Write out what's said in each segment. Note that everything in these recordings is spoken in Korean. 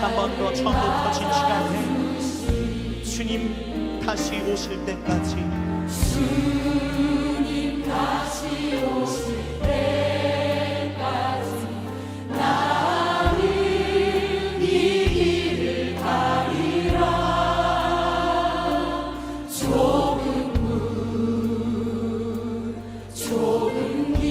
한 번 더 처음부터 진실하게 주님 다시 오실 때까지 주님 다시 오실 때까지 나는 이 길을 가리라. 좁은 문 좁은 길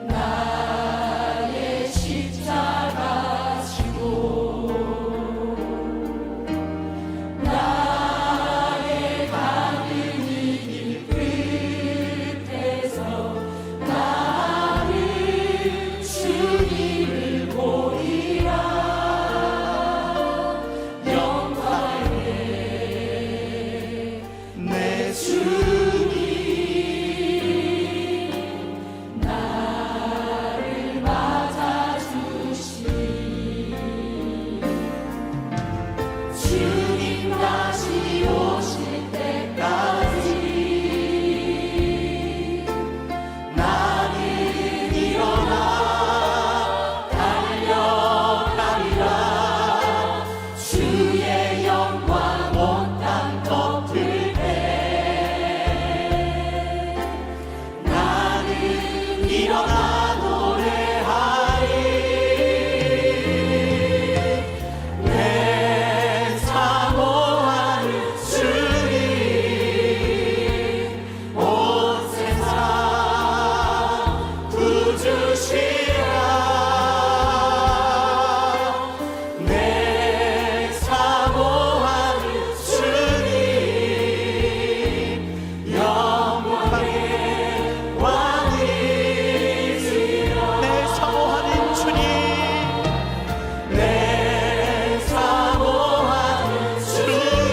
나의 십자가 지고 나의 가는 이 길 끝에서 나는 주님을 보리라. 영광의 내 주님 나를 맞아주시. 주님 다시 오실 때까지 나는 일어나 달려가리라. 주의 영광 온 땅 덮을 때 나는 일어나 노래하리. 내 사모하는 주님 온 세상 구주시라. 내 사모하는 주님 영광의 왕이시라. 내 사모하는 주님 내 사모하는 주님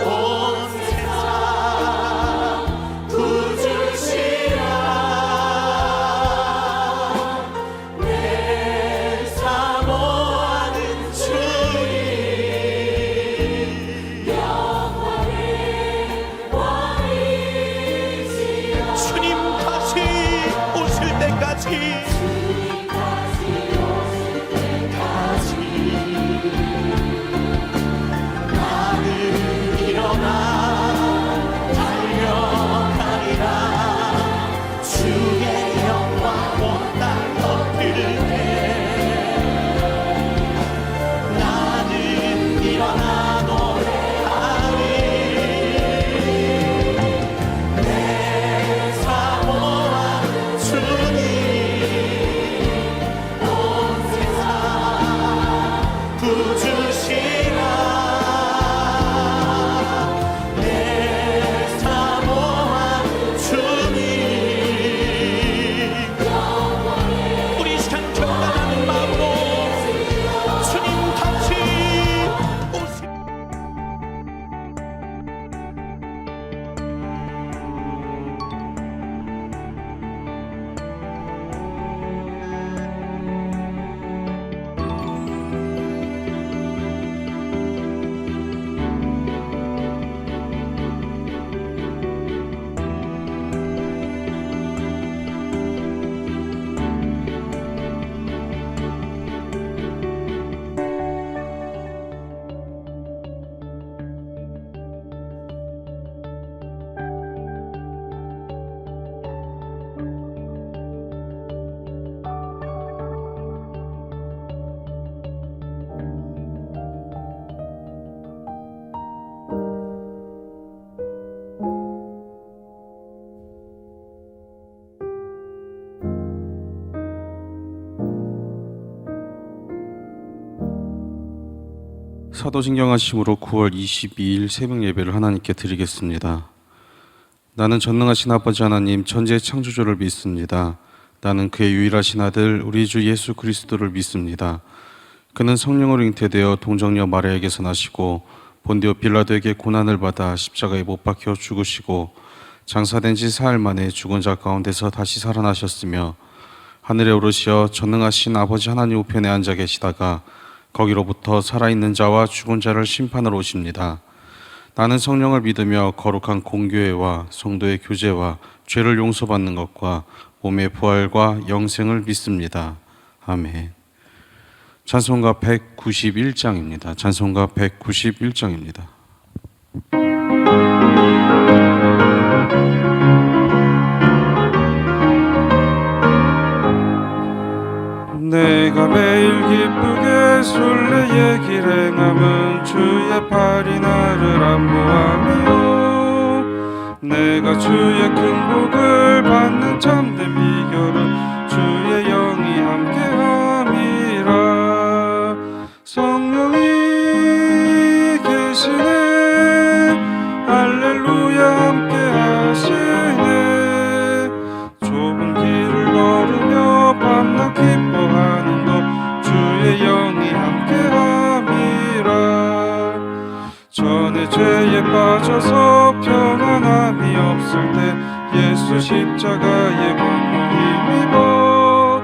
온 세상 구주시라. 내 사모하는 주님 영광의 왕이시라. 주님 다시 오실 때까지 나는 일어나 달려가리라. 주의 영광 온 땅 덮을 때 나는 일어나 노래하리. 내 사모하는 주님 온 세상 구주시라. 내 사모하는 주님 우리 시간 결단하는 마음으로 주님 다시 오실 사도신경하심으로 9월 22일 새벽 예배를 하나님께 드리겠습니다. 나는 전능하신 아버지 하나님 천지의 창조주를 믿습니다. 나는 그의 유일하신 아들 우리 주 예수 그리스도를 믿습니다. 그는 성령으로 잉태되어 동정녀 마리아에게서 나시고 본디오 빌라도에게 고난을 받아 십자가에 못 박혀 죽으시고 장사된 지 사흘 만에 죽은 자 가운데서 다시 살아나셨으며 하늘에 오르시어 전능하신 아버지 하나님 우편에 앉아 계시다가 거기로부터 살아있는 자와 죽은 자를 심판하러 오십니다. 나는 성령을 믿으며 거룩한 공교회와 성도의 교제와 죄를 용서받는 것과 몸의 부활과 영생을 믿습니다. 아멘. 찬송가 191장입니다. 찬송가 191장입니다. 내가 매일 기쁘게 순례의 길 행함은 주의 팔이 나를 안보하며 내가 주의 큰 복을 받는 참된 비결은 주의 영이 함께함이라. 성령이 계시네 할렐루야 함께하시네. 좁은 길을 걸으며 밤낮 기뻐하는 것 주의 영이 함께함이라. 전에 죄에 빠져서 평안함이 없을 때 예수 십자가의 공로 힘입어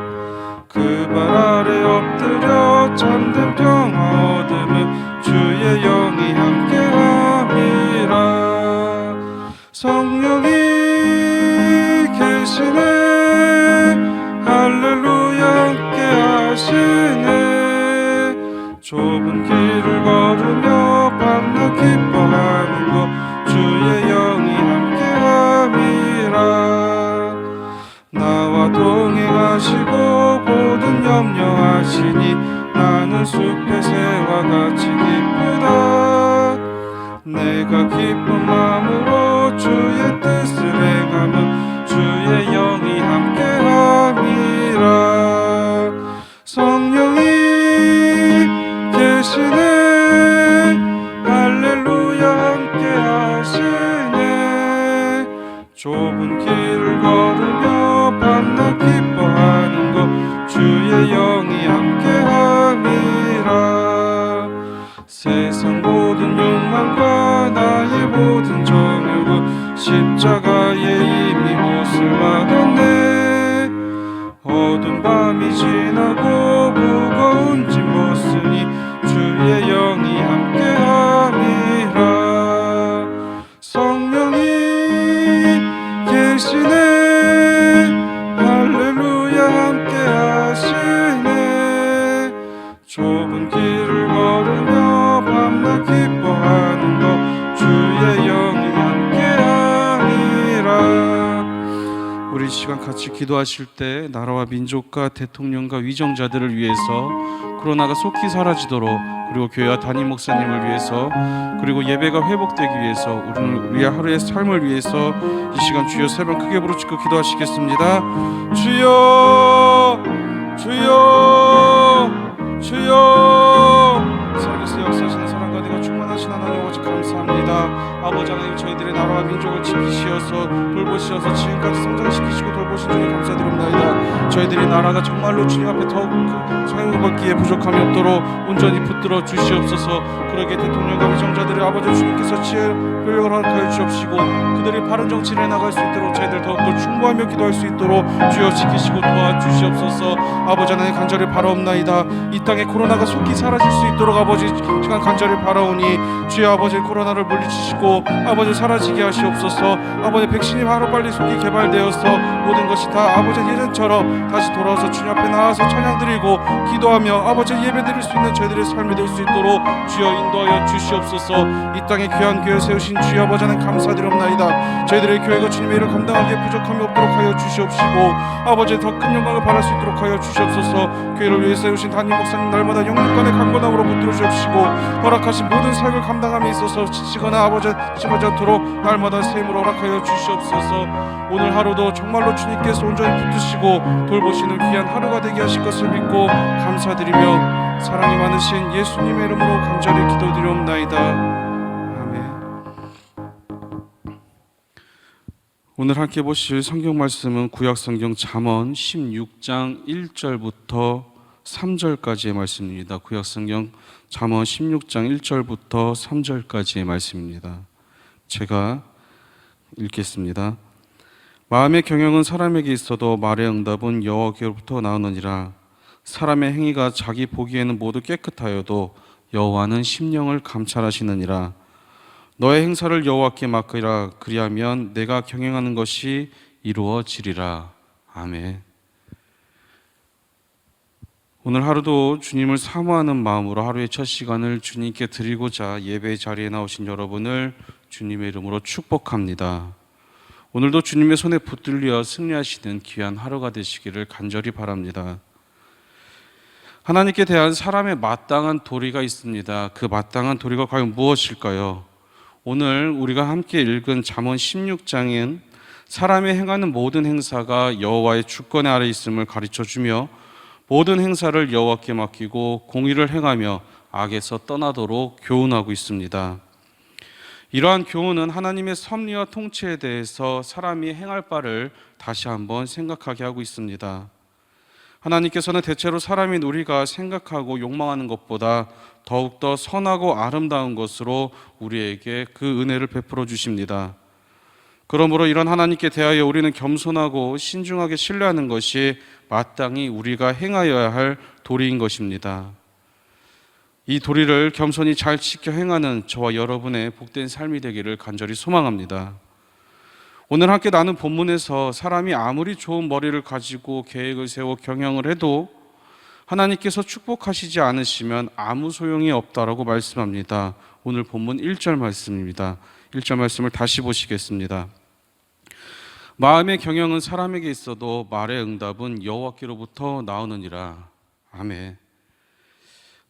그 발 아래 엎드려 참된 평화 얻으면 주의 영이 함께함이라. 성령이 계시네 할렐루야 함께하시네. 좁은 길을 걸으며 밤낮 기뻐하는 것 주의 영이 함께함이라. 나와 동행하시고 모든 염려하시니 나는 숲의 새와 같이 기쁘다. 내가 기쁜 마음으로 주의 뜻을 행하면 주의 영이 함께함이라. 성령이 계시네 할렐루야 함께하시네. 좁은 길을 걸으며 밤낮 기뻐하는 것 주의 영이 함께함이라. 세상 모든 욕망과 나의 모든 정욕은 십자가에 이미 못을 막았네. 어두운 밤이 지나고 무거운 짐 벗으니 주의 영이 함께함이라. 성령이 계시네 할렐루야 함께하시네. 좁은 길을 걸으며 밤낮 기뻐하는 것 주의 영이 함께함이라. 우리 이 시간 같이 기도하실 때 나라와 민족과 대통령과 위정자들을 위해서 코로나가 속히 사라지도록 그리고 교회와 담임 목사님을 위해서 그리고 예배가 회복되기 위해서 우리의 하루의 삶을 위해서 이 시간 주여 세 번 크게 부르짖고 기도하시겠습니다. 주여 주여 주여. 살아계신 역사하시는 사랑과 내가 충만하신 하나님 아버지 감사합니다. 아버지 하나님 저희들의 나라와 민족을 지키시어서 돌보시어서 지금까지 성장시키시고 돌보신 주님 감사드립니다. 저희들의 나라가 정말로 주님 앞에 더욱 사용받기에 부족함이 없도록 온전히 붙들어 주시옵소서. 그러게 대통령과 위정자들의 아버지 주님께서 지혜를 효력을 허락하여 주옵시고 그들이 바른 정치를 해나갈 수 있도록 저희들 더욱더 충고하며 기도할 수 있도록 주여 지키시고 도와주시옵소서. 아버지 하나님 간절히 바라옵나이다. 이 땅에 코로나가 속히 사라질 수 있도록 아버지 시간 간절히 바라오니 주여 아버지 코로나를 물리치시고 아버지 사라지게 하시옵소서. 아버지 백신이 하루빨리 속히 개발되어서 모든 것이 다 아버지 예전처럼 다시 돌아와서 주님 앞에 나와서 찬양드리고 기도하며 아버지 예배드릴 수 있는 저희들의 삶이 될 수 있도록 주여 인도하여 주시옵소서. 이 땅에 귀한 교회 세우신 주여 아버지 하나님 감사드립나이다. 저희들의 교회가 주님의 일을 감당하기에 부족함이 없도록 하여 주시옵시고 아버지 더 큰 영광을 받을 수 있도록 하여 주시옵소서. 교회를 위해 세우신 담임 목사님 날마다 영육간의 강건함으로 붙들어 주옵시고 허락하신 모든 사역을 감당함에 있어서 지치거나 아버지 심하지 않도록 날마다 세임으로 허락하여 주시옵소서. 오늘 하루도 정말로 주님께서 온전히 붙드시고 돌보시는 귀한 하루가 되게 하실 것을 믿고 감사드리며 사랑이 많으신 예수님의 이름으로 간절히 기도드리옵나이다. 아멘. 오늘 함께 보실 성경 말씀은 구약성경 잠언 16장 1절부터 3절까지의 말씀입니다. 구약성경 잠언 16장 1절부터 3절까지의 말씀입니다. 제가 읽겠습니다. 마음의 경영은 사람에게 있어도 말의 응답은 여호와께로부터 나오느니라. 사람의 행위가 자기 보기에는 모두 깨끗하여도 여호와는 심령을 감찰하시느니라. 너의 행사를 여호와께 맡기라. 그리하면 내가 경영하는 것이 이루어지리라. 아멘. 오늘 하루도 주님을 사모하는 마음으로 하루의 첫 시간을 주님께 드리고자 예배의 자리에 나오신 여러분을 주님의 이름으로 축복합니다. 오늘도 주님의 손에 붙들려 승리하시는 귀한 하루가 되시기를 간절히 바랍니다. 하나님께 대한 사람의 마땅한 도리가 있습니다. 그 마땅한 도리가 과연 무엇일까요? 오늘 우리가 함께 읽은 잠언 16장은 사람이 행하는 모든 행사가 여호와의 주권 아래 있음을 가르쳐주며 모든 행사를 여호와께 맡기고 공의를 행하며 악에서 떠나도록 교훈하고 있습니다. 이러한 교훈은 하나님의 섭리와 통치에 대해서 사람이 행할 바를 다시 한번 생각하게 하고 있습니다. 하나님께서는 대체로 사람인 우리가 생각하고 욕망하는 것보다 더욱더 선하고 아름다운 것으로 우리에게 그 은혜를 베풀어 주십니다. 그러므로 이런 하나님께 대하여 우리는 겸손하고 신중하게 신뢰하는 것이 마땅히 우리가 행하여야 할 도리인 것입니다. 이 도리를 겸손히 잘 지켜 행하는 저와 여러분의 복된 삶이 되기를 간절히 소망합니다. 오늘 함께 나눈 본문에서 사람이 아무리 좋은 머리를 가지고 계획을 세워 경영을 해도 하나님께서 축복하시지 않으시면 아무 소용이 없다라고 말씀합니다. 오늘 본문 1절 말씀입니다. 1절 말씀을 다시 보시겠습니다. 마음의 경영은 사람에게 있어도 말의 응답은 여호와께로부터 나오느니라. 아멘.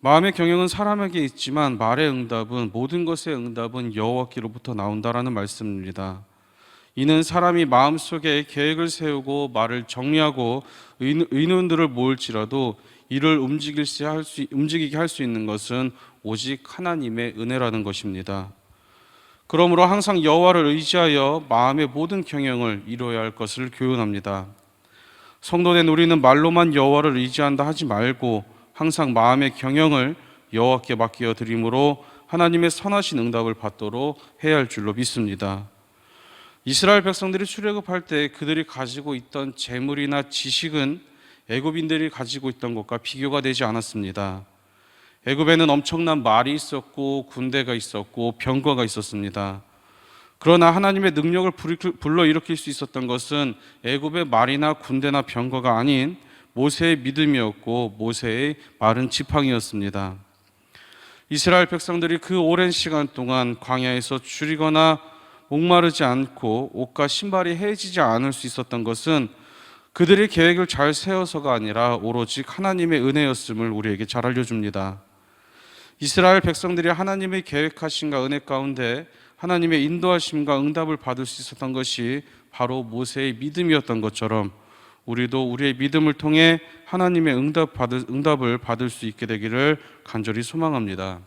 마음의 경영은 사람에게 있지만 말의 응답은, 모든 것의 응답은 여호와께로부터 나온다라는 말씀입니다. 이는 사람이 마음속에 계획을 세우고 말을 정리하고 의논들을 모을지라도 이를 움직이게 할 수 있는 것은 오직 하나님의 은혜라는 것입니다. 그러므로 항상 여호와를 의지하여 마음의 모든 경영을 이루어야 할 것을 교훈합니다. 성도된 우리는 말로만 여호와를 의지한다 하지 말고 항상 마음의 경영을 여호와께 맡겨 드림으로 하나님의 선하신 응답을 받도록 해야 할 줄로 믿습니다. 이스라엘 백성들이 출애굽할 때 그들이 가지고 있던 재물이나 지식은 애굽인들이 가지고 있던 것과 비교가 되지 않았습니다. 애굽에는 엄청난 말이 있었고 군대가 있었고 병거가 있었습니다. 그러나 하나님의 능력을 불러일으킬 수 있었던 것은 애굽의 말이나 군대나 병거가 아닌 모세의 믿음이었고 모세의 마른 지팡이였습니다. 이스라엘 백성들이 그 오랜 시간 동안 광야에서 줄이거나 목마르지 않고 옷과 신발이 해지지 않을 수 있었던 것은 그들의 계획을 잘 세워서가 아니라 오로지 하나님의 은혜였음을 우리에게 잘 알려줍니다. 이스라엘 백성들이 하나님의 계획하심과 은혜 가운데 하나님의 인도하심과 응답을 받을 수 있었던 것이 바로 모세의 믿음이었던 것처럼 우리도 우리의 믿음을 통해 하나님의 응답을 받을 수 있게 되기를 간절히 소망합니다.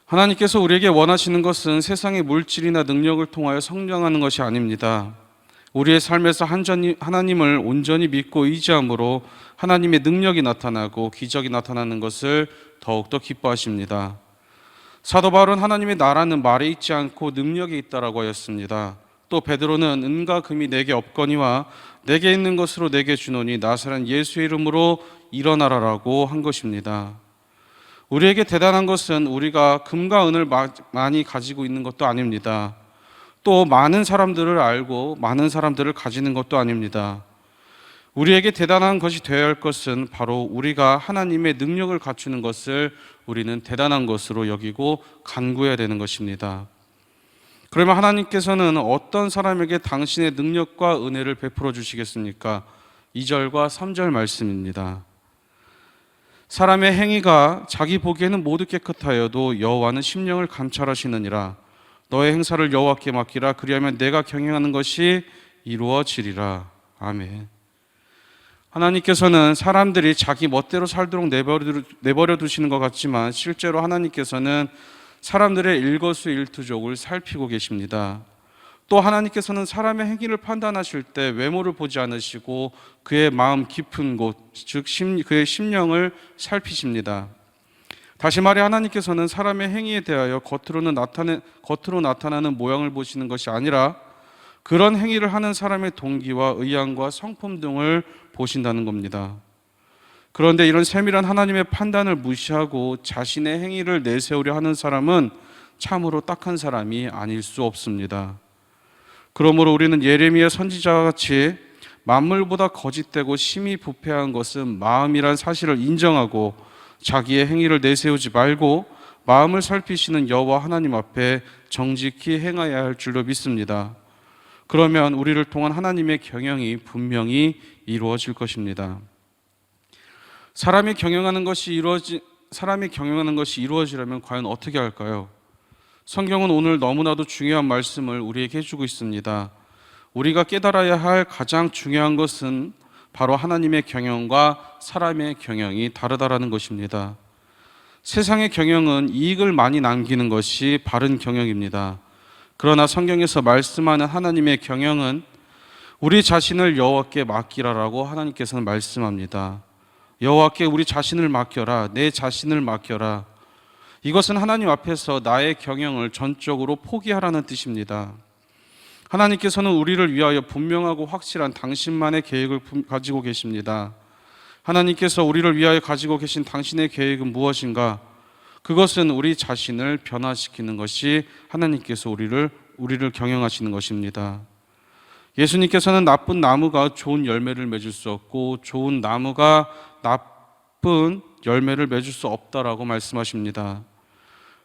하나님께서 우리에게 원하시는 것은 세상의 물질이나 능력을 통하여 성장하는 것이 아닙니다. 우리의 삶에서 하나님을 온전히 믿고 의지함으로 하나님의 능력이 나타나고 기적이 나타나는 것을 더욱더 기뻐하십니다. 사도 바울은 하나님의 나라는 말에 있지 않고 능력에 있다라고 하였습니다. 또 베드로는 은과 금이 내게 없거니와 내게 있는 것으로 내게 주노니 나사렛 예수의 이름으로 일어나라라고 한 것입니다. 우리에게 대단한 것은 우리가 금과 은을 많이 가지고 있는 것도 아닙니다. 또 많은 사람들을 알고 많은 사람들을 가지는 것도 아닙니다. 우리에게 대단한 것이 되어야 할 것은 바로 우리가 하나님의 능력을 갖추는 것을 우리는 대단한 것으로 여기고 간구해야 되는 것입니다. 그러면 하나님께서는 어떤 사람에게 당신의 능력과 은혜를 베풀어 주시겠습니까? 2절과 3절 말씀입니다. 사람의 행위가 자기 보기에는 모두 깨끗하여도 여호와는 심령을 감찰하시느니라. 너의 행사를 여호와께 맡기라. 그리하면 내가 경영하는 것이 이루어지리라. 아멘. 하나님께서는 사람들이 자기 멋대로 살도록 내버려 두시는 것 같지만 실제로 하나님께서는 사람들의 일거수일투족을 살피고 계십니다. 또 하나님께서는 사람의 행위를 판단하실 때 외모를 보지 않으시고 그의 마음 깊은 곳, 즉 그의 심령을 살피십니다. 다시 말해 하나님께서는 사람의 행위에 대하여 겉으로 나타나는 모양을 보시는 것이 아니라 그런 행위를 하는 사람의 동기와 의향과 성품 등을 보신다는 겁니다. 그런데 이런 세밀한 하나님의 판단을 무시하고 자신의 행위를 내세우려 하는 사람은 참으로 딱한 사람이 아닐 수 없습니다. 그러므로 우리는 예레미야 선지자와 같이 만물보다 거짓되고 심히 부패한 것은 마음이란 사실을 인정하고 자기의 행위를 내세우지 말고 마음을 살피시는 여호와 하나님 앞에 정직히 행하여야 할 줄로 믿습니다. 그러면 우리를 통한 하나님의 경영이 분명히 이루어질 것입니다. 사람이 경영하는 것이 이루어지려면 과연 어떻게 할까요? 성경은 오늘 너무나도 중요한 말씀을 우리에게 해주고 있습니다. 우리가 깨달아야 할 가장 중요한 것은 바로 하나님의 경영과 사람의 경영이 다르다라는 것입니다. 세상의 경영은 이익을 많이 남기는 것이 바른 경영입니다. 그러나 성경에서 말씀하는 하나님의 경영은 우리 자신을 여호와께 맡기라라고 하나님께서는 말씀합니다. 여호와께 우리 자신을 맡겨라, 내 자신을 맡겨라. 이것은 하나님 앞에서 나의 경영을 전적으로 포기하라는 뜻입니다. 하나님께서는 우리를 위하여 분명하고 확실한 당신만의 계획을 가지고 계십니다. 하나님께서 우리를 위하여 가지고 계신 당신의 계획은 무엇인가? 그것은 우리 자신을 변화시키는 것이 하나님께서 우리를 경영하시는 것입니다. 예수님께서는 나쁜 나무가 좋은 열매를 맺을 수 없고 좋은 나무가 나쁜 열매를 맺을 수 없다라고 말씀하십니다.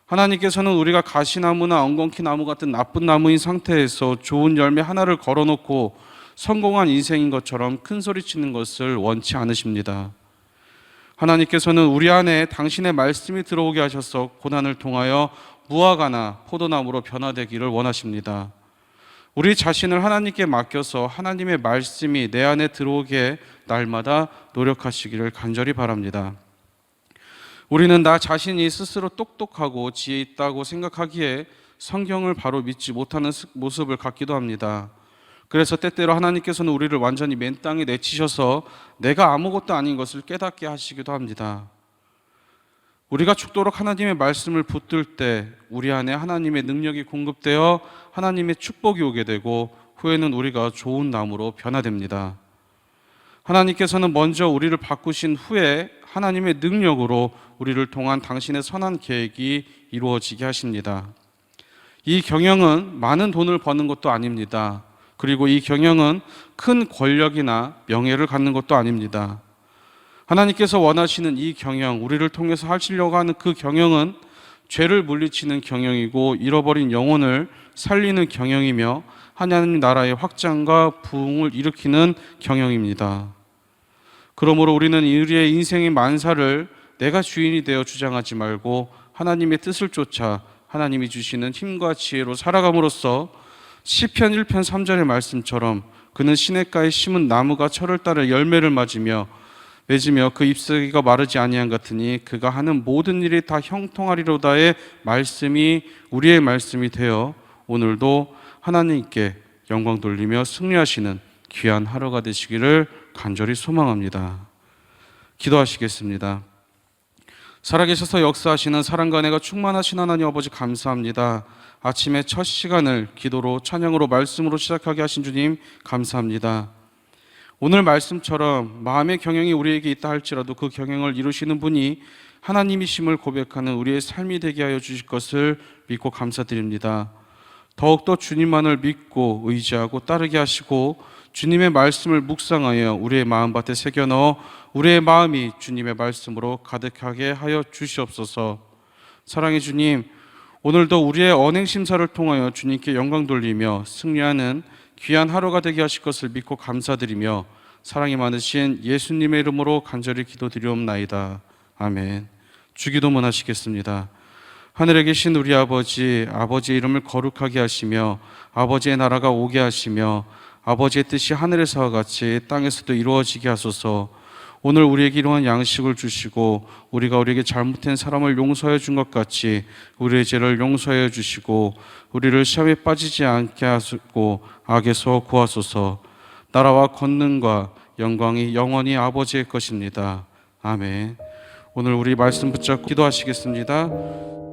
하나님께서는 우리가 가시나무나 엉겅퀴 나무 같은 나쁜 나무인 상태에서 좋은 열매 하나를 걸어놓고 성공한 인생인 것처럼 큰 소리치는 것을 원치 않으십니다. 하나님께서는 우리 안에 당신의 말씀이 들어오게 하셔서 고난을 통하여 무화과나 포도나무로 변화되기를 원하십니다. 우리 자신을 하나님께 맡겨서 하나님의 말씀이 내 안에 들어오게 날마다 노력하시기를 간절히 바랍니다. 우리는 나 자신이 스스로 똑똑하고 지혜 있다고 생각하기에 성경을 바로 믿지 못하는 모습을 갖기도 합니다. 그래서 때때로 하나님께서는 우리를 완전히 맨 땅에 내치셔서 내가 아무것도 아닌 것을 깨닫게 하시기도 합니다. 우리가 죽도록 하나님의 말씀을 붙들 때 우리 안에 하나님의 능력이 공급되어 하나님의 축복이 오게 되고 후에는 우리가 좋은 나무로 변화됩니다. 하나님께서는 먼저 우리를 바꾸신 후에 하나님의 능력으로 우리를 통한 당신의 선한 계획이 이루어지게 하십니다. 이 경영은 많은 돈을 버는 것도 아닙니다. 그리고 이 경영은 큰 권력이나 명예를 갖는 것도 아닙니다. 하나님께서 원하시는 이 경영, 우리를 통해서 하시려고 하는 그 경영은 죄를 물리치는 경영이고 잃어버린 영혼을 살리는 경영이며 하나님 나라의 확장과 부흥을 일으키는 경영입니다. 그러므로 우리는 우리의 인생의 만사를 내가 주인이 되어 주장하지 말고 하나님의 뜻을 쫓아 하나님이 주시는 힘과 지혜로 살아감으로써 시편 1편 3절의 말씀처럼 그는 시냇가에 심은 나무가 철을 따라 열매를 맺으며 그 잎사귀가 마르지 아니한 같으니 그가 하는 모든 일이 다 형통하리로다의 말씀이 우리의 말씀이 되어 오늘도 하나님께 영광 돌리며 승리하시는 귀한 하루가 되시기를 간절히 소망합니다. 기도하시겠습니다. 살아계셔서 역사하시는 사랑과 은혜가 충만하신 하나님 아버지 감사합니다. 아침에 첫 시간을 기도로 찬양으로 말씀으로 시작하게 하신 주님 감사합니다. 오늘 말씀처럼 마음의 경영이 우리에게 있다 할지라도 그 경영을 이루시는 분이 하나님이심을 고백하는 우리의 삶이 되게 하여 주실 것을 믿고 감사드립니다. 더욱더 주님만을 믿고 의지하고 따르게 하시고 주님의 말씀을 묵상하여 우리의 마음밭에 새겨 넣어 우리의 마음이 주님의 말씀으로 가득하게 하여 주시옵소서. 사랑의 주님, 오늘도 우리의 언행 심사를 통하여 주님께 영광 돌리며 승리하는 귀한 하루가 되게 하실 것을 믿고 감사드리며 사랑이 많으신 예수님의 이름으로 간절히 기도드리옵나이다. 아멘. 주기도문 하시겠습니다. 하늘에 계신 우리 아버지, 아버지의 이름을 거룩하게 하시며 아버지의 나라가 오게 하시며 아버지의 뜻이 하늘에서와 같이 땅에서도 이루어지게 하소서. 오늘 우리에게 이러한 양식을 주시고 우리가 우리에게 잘못한 사람을 용서해 준 것 같이 우리의 죄를 용서해 주시고 우리를 시험에 빠지지 않게 하시고 악에서 구하소서. 나라와 권능과 영광이 영원히 아버지의 것입니다. 아멘. 오늘 우리 말씀 붙잡고 기도하시겠습니다.